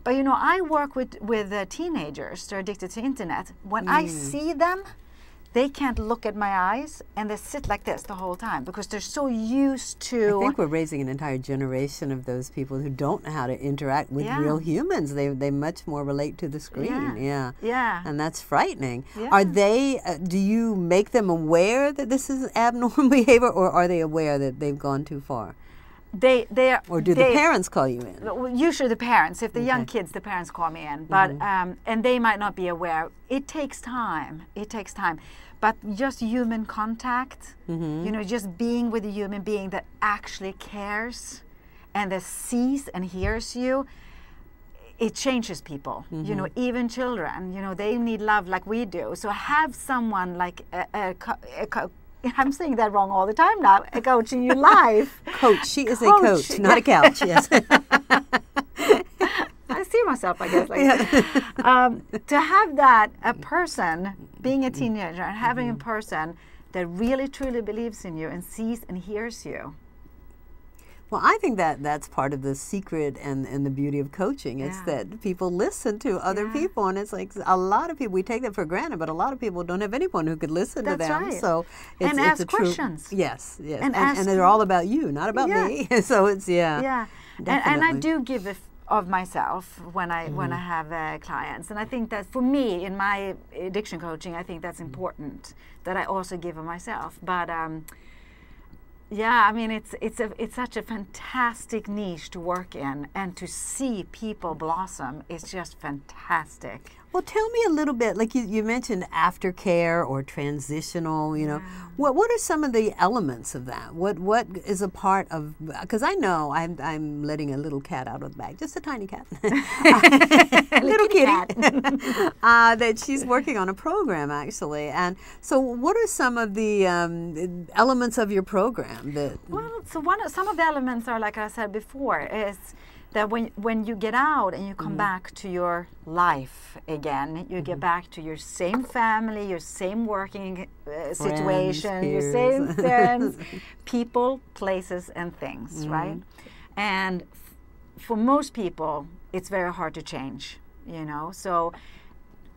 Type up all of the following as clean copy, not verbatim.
But you know, I work with teenagers that are addicted to internet. When I see them, they can't look at my eyes, and they sit like this the whole time because they're so used to. I think we're raising an entire generation of those people who don't know how to interact with real humans. They much more relate to the screen. Yeah. And that's frightening. Yeah. Are they? Do you make them aware that this is abnormal behavior, or are they aware that they've gone too far? They are. Or do the parents call you in? Usually the parents. If the young kids, the parents call me in. But and they might not be aware. It takes time. It takes time. But just human contact, you know, just being with a human being that actually cares and that sees and hears you, it changes people. You know, even children, you know, they need love like we do. So have someone like I'm saying that wrong all the time now, a coach in your life. Coach, she is a coach, not a couch, yes. I see myself, I guess, like to have that, a person, being a teenager and having a person that really truly believes in you and sees and hears you. Well, I think that that's part of the secret and the beauty of coaching. It's that people listen to other people, and it's like a lot of people, we take that for granted, but a lot of people don't have anyone who could listen to them. Right. So it's, and it's ask questions. Yes. And they're all about you, not about me. So it's, and I do give of myself when I have clients, and I think that for me in my addiction coaching, I think that's important that I also give of myself. But yeah, I mean, it's such a fantastic niche to work in, and to see people blossom is just fantastic. Well, tell me a little bit, like you mentioned aftercare or transitional, you know, what are some of the elements of that? What is a part of, because I know I'm letting a little cat out of the bag, just a tiny cat, little kitty, that she's working on a program actually. And so what are some of the elements of your program that? Well, so some of the elements are, like I said before, is that when you get out and you come back to your life again, you get back to your same family, your same working situation, your same friends, people, places, and things, right? And for most people, it's very hard to change, you know? So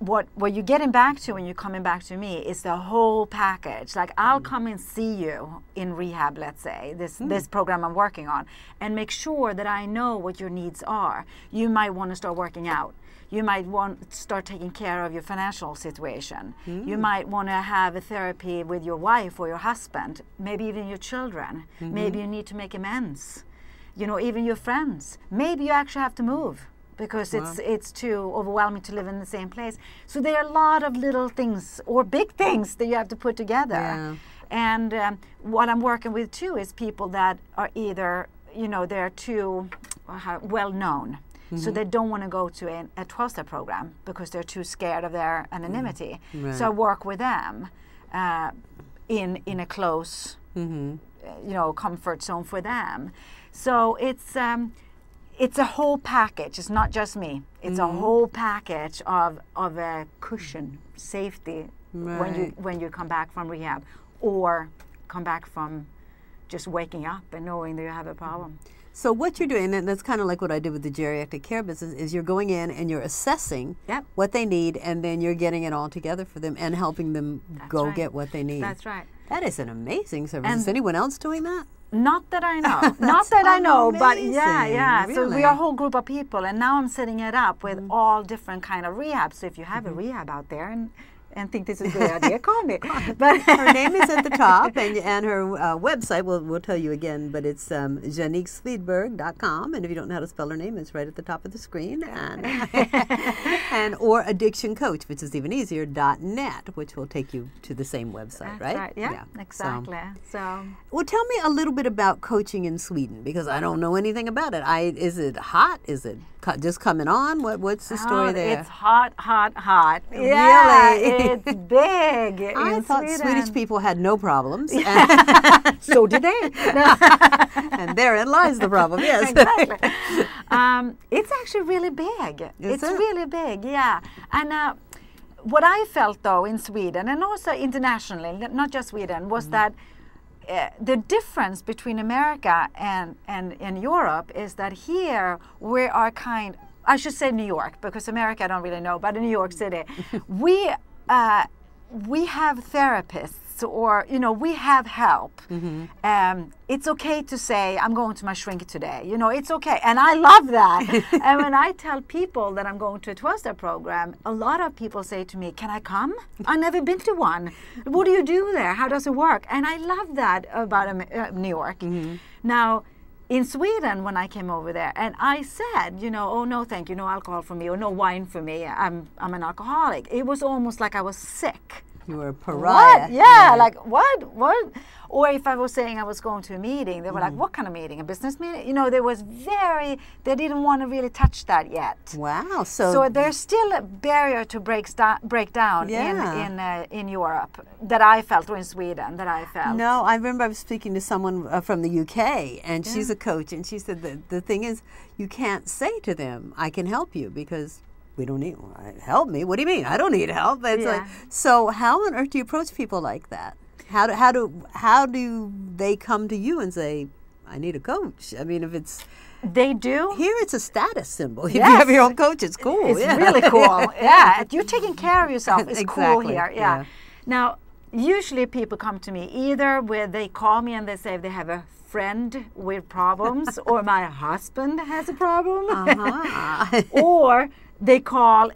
what you're getting back to when you're coming back to me is the whole package. Like I'll come and see you in rehab, let's say, this program I'm working on, and make sure that I know what your needs are. You might want to start working out. You might want to start taking care of your financial situation. You might want to have a therapy with your wife or your husband, maybe even your children. Maybe you need to make amends. You know, even your friends. Maybe you actually have to move, because it's too overwhelming to live in the same place. So there are a lot of little things or big things that you have to put together. And what I'm working with too is people that are either, you know, they're too well known. So they don't want to go to a 12-step program because they're too scared of their anonymity. So I work with them in a close, you know, comfort zone for them. So it's a whole package. It's not just me. It's a whole package of a cushion, safety when you come back from rehab, or come back from just waking up and knowing that you have a problem. So what you're doing, and that's kind of like what I did with the geriatric care business, is you're going in and you're assessing what they need, and then you're getting it all together for them and helping them get what they need. That's right. That is an amazing service. Is anyone else doing that? Not that I know. Not that I know, but Really? So we are a whole group of people, and now I'm setting it up with all different kind of rehabs. So if you have a rehab out there and think this is a good idea, call me. But her name is at the top, and her website, we'll tell you again, but it's JaniqueSvedberg.com, and if you don't know how to spell her name, it's right at the top of the screen, and or Addiction Coach, which is even easier, .net, which will take you to the same website, That's right? Yeah, exactly. So, well, tell me a little bit about coaching in Sweden, because I don't know anything about it. Is it hot? Is it just coming on? What's the story there? It's hot. Yeah, really? It's big. I thought Sweden. Swedish people had no problems. So did they. And therein lies the problem, yes. Exactly. It's actually really big. It's really big, yeah. And what I felt, though, in Sweden, and also internationally, not just Sweden, was that the difference between America and Europe is that here we are I should say New York, because America I don't really know, but in New York City, we have therapists, or we have help. It's okay to say, I'm going to my shrink today. It's okay, and I love that. And when I tell people that I'm going to a 12-step program, a lot of people say to me, can I come? I've never been to one. What do you do there? How does it work? And I love that about New York. Now, in Sweden, when I came over there, and I said, oh no, thank you, no alcohol for me, or no wine for me. I'm an alcoholic. It was almost like I was sick. You were a pariah. What? Yeah, like what? Or if I was saying I was going to a meeting, they were like, what kind of meeting? A business meeting? They didn't want to really touch that yet. Wow. So there's still a barrier to break down in Europe that I felt, or in Sweden that I felt. No, I remember I was speaking to someone from the UK, and she's a coach, and she said that the thing is, you can't say to them, I can help you, because we don't need help me. What do you mean? I don't need help. It's like, so how on earth do you approach people like that? How do they come to you and say, I need a coach? I mean, if it's they do here, it's a status symbol. If you have your own coach, it's cool. It's really cool. You're taking care of yourself. It's cool here. Yeah. Now, usually people come to me either where they call me and they say they have a friend with problems, or my husband has a problem, or they call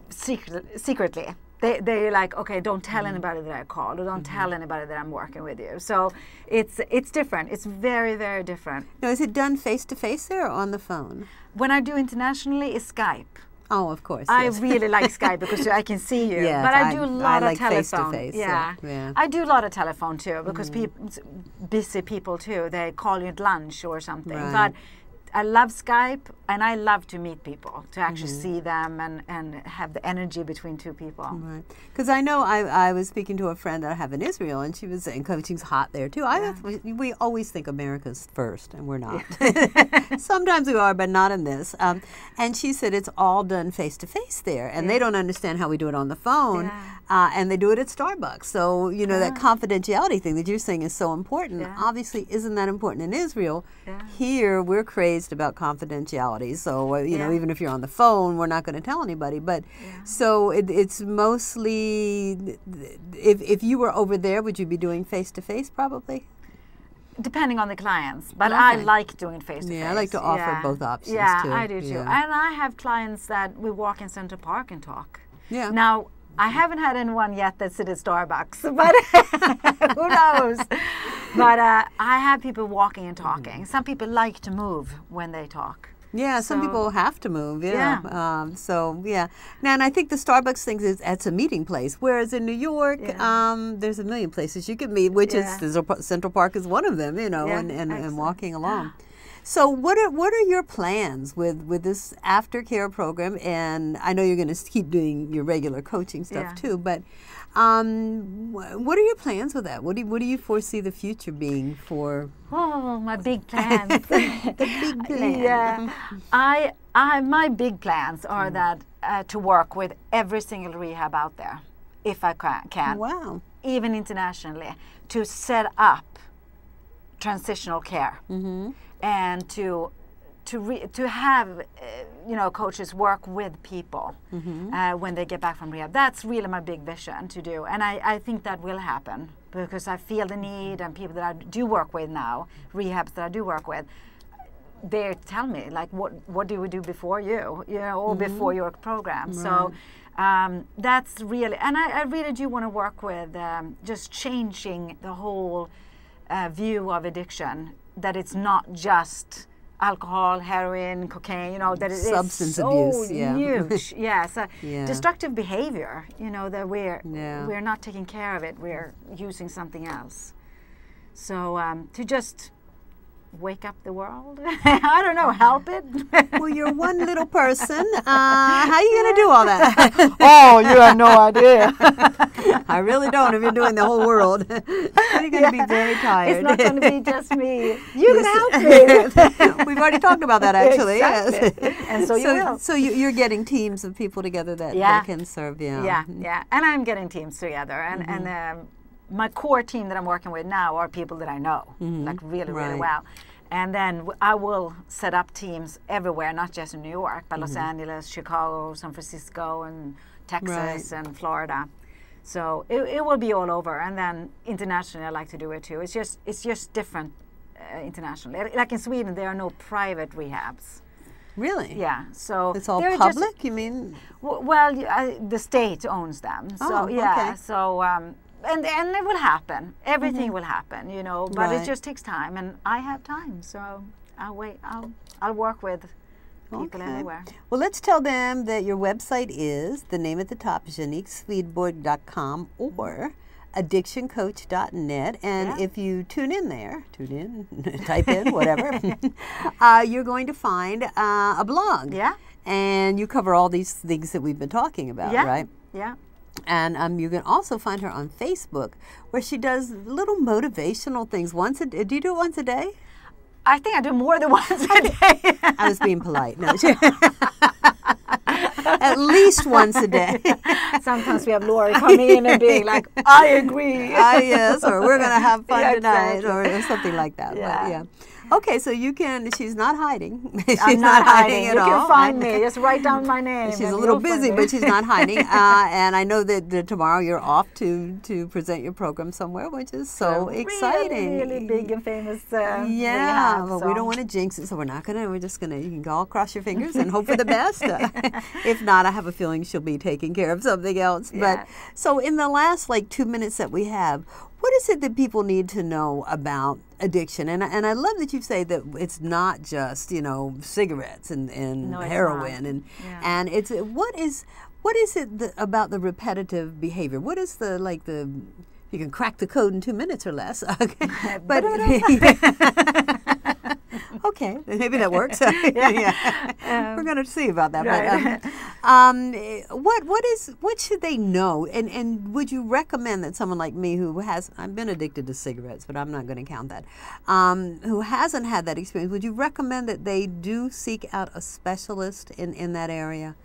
secretly. They're like, okay, don't tell anybody that I called, or don't tell anybody that I'm working with you. So it's different. It's very, very different. Now, is it done face-to-face there or on the phone? When I do internationally, it's Skype. Oh, of course. I really like Skype because I can see you. Yes, but I do a lot of telephone. Face-to-face. Yeah. I do a lot of telephone too, because busy people too, they call you at lunch or something. Right. But I love Skype, and I love to meet people, to actually see them and have the energy between two people. Right. Because I know I was speaking to a friend that I have in Israel, and she was saying coaching's hot there too. We always think America's first, and we're not. Sometimes we are, but not in this. And she said it's all done face-to-face there, and they don't understand how we do it on the phone, and they do it at Starbucks. So, that confidentiality thing that you're saying is so important. Obviously, isn't that important in Israel? Here, we're crazy about confidentiality, so even if you're on the phone, we're not going to tell anybody. But so it's mostly, if you were over there, would you be doing face-to-face probably? Depending on the clients, but I like doing face-to-face. Yeah, I like to offer both options too. I do too. And I have clients that we walk in Central Park and talk. Yeah. Now, I haven't had anyone yet that sit at Starbucks, but who knows? But I have people walking and talking. Some people like to move when they talk. Yeah, some people have to move. Now, and I think the Starbucks thing is it's a meeting place. Whereas in New York, there's a million places you can meet, which is Central Park is one of them. And walking along. So what are your plans with this aftercare program? And I know you're going to keep doing your regular coaching stuff too, but what are your plans with that? What do you foresee the future being for? Oh, my big plans. The big plan. Yeah. My big plans are that to work with every single rehab out there, if I can. Wow. Even internationally, to set up transitional care. And to have coaches work with people when they get back from rehab. That's really my big vision to do, and I think that will happen because I feel the need, and people that I do work with now, rehabs that I do work with, they tell me like, what do we do before you, or before your program. Right. So that's really, and I really do want to work with just changing the whole view of addiction. That it's not just alcohol, heroin, cocaine, that it is substance so abuse, huge. Destructive behavior, that we're not taking care of it. We're using something else. So to just wake up the world, I don't know, help it. Well, you're one little person. How are you going to do all that? Oh, you have no idea. I really don't. If you're doing the whole world, you're going to be very tired. It's not going to be just me. You can help me. We've already talked about that, actually. Exactly. Yes. And so you will. So you're getting teams of people together that can serve. Yeah. And I'm getting teams together, and my core team that I'm working with now are people that I know, like really, really well. And then I will set up teams everywhere, not just in New York, but Los Angeles, Chicago, San Francisco, and Texas, and Florida. So it will be all over. And then internationally, I like to do it too. It's just different internationally. Like in Sweden, there are no private rehabs. Really? Yeah. So it's all public. You mean? Well, the state owns them. So okay. So. And it will happen. Everything will happen, you know. But it just takes time, and I have time, so I'll wait. I'll work with people everywhere. Well, let's tell them that your website is the name at the top, JaniqueSvedberg.com or addictioncoach.net, and if you tune in, type in whatever, you're going to find a blog. Yeah. And you cover all these things that we've been talking about, right? Yeah. And you can also find her on Facebook, where she does little motivational things. Do you do it once a day? I think I do more than once a day. I was being polite. No. At least once a day. Sometimes we have Laurie coming in and being like, I agree. Yes, or we're going to have fun tonight, or something like that. Yeah. But, okay, so you can, she's not hiding. I'm not hiding at all. You can find me. Just write down my name. She's a little busy, but she's not hiding. And I know that tomorrow you're off to present your program somewhere, which is so exciting. Really big and famous yeah, but we don't want to jinx it, so we're just going to, you can all cross your fingers and hope for the best. If not, I have a feeling she'll be taking care of something else. Yeah. But so in the last 2 minutes that we have, what is it that people need to know about addiction? And I love that you say that it's not just, cigarettes and heroin and it's what is it about the repetitive behavior? What is you can crack the code in 2 minutes or less. Okay. But okay, maybe that works. We're going to see about that. Right. But what should they know? And would you recommend that someone like me I've been addicted to cigarettes, but I'm not going to count that, who hasn't had that experience, would you recommend that they do seek out a specialist in that area?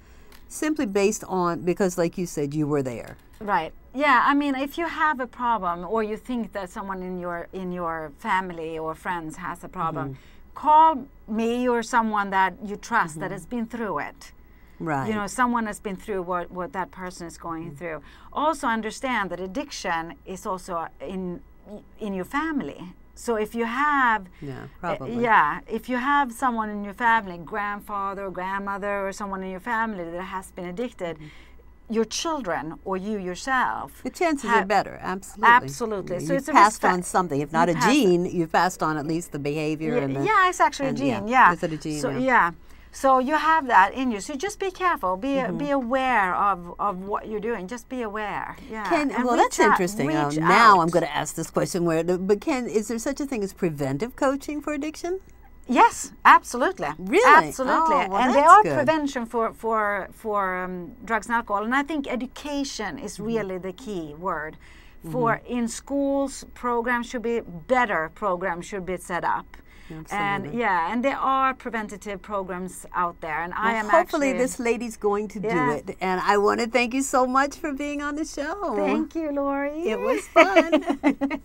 Simply because like you said, you were there. Right. Yeah. I mean, if you have a problem, or you think that someone in your family or friends has a problem, call me or someone that you trust that has been through it. Right. Someone has been through what that person is going through. Also understand that addiction is also in your family. So if you have if you have someone in your family, grandfather or grandmother or someone in your family that has been addicted, your children or you yourself, the chances are better. Absolutely. So you've passed on something. If not a gene, you've passed on at least the behavior. It's actually a gene. Is it a gene? So so you have that in you. So just be careful. Be aware of what you're doing. Just be aware. Yeah. Well, that's interesting. Now I'm going to ask this question: is there such a thing as preventive coaching for addiction? Yes, absolutely. Really? Absolutely. Oh, well, and there are prevention for drugs and alcohol. And I think education is really the key word. In schools, better programs should be set up. Absolutely. And there are preventative programs out there, and hopefully this lady's going to do it. And I want to thank you so much for being on the show. Thank you, Laurie. It was fun.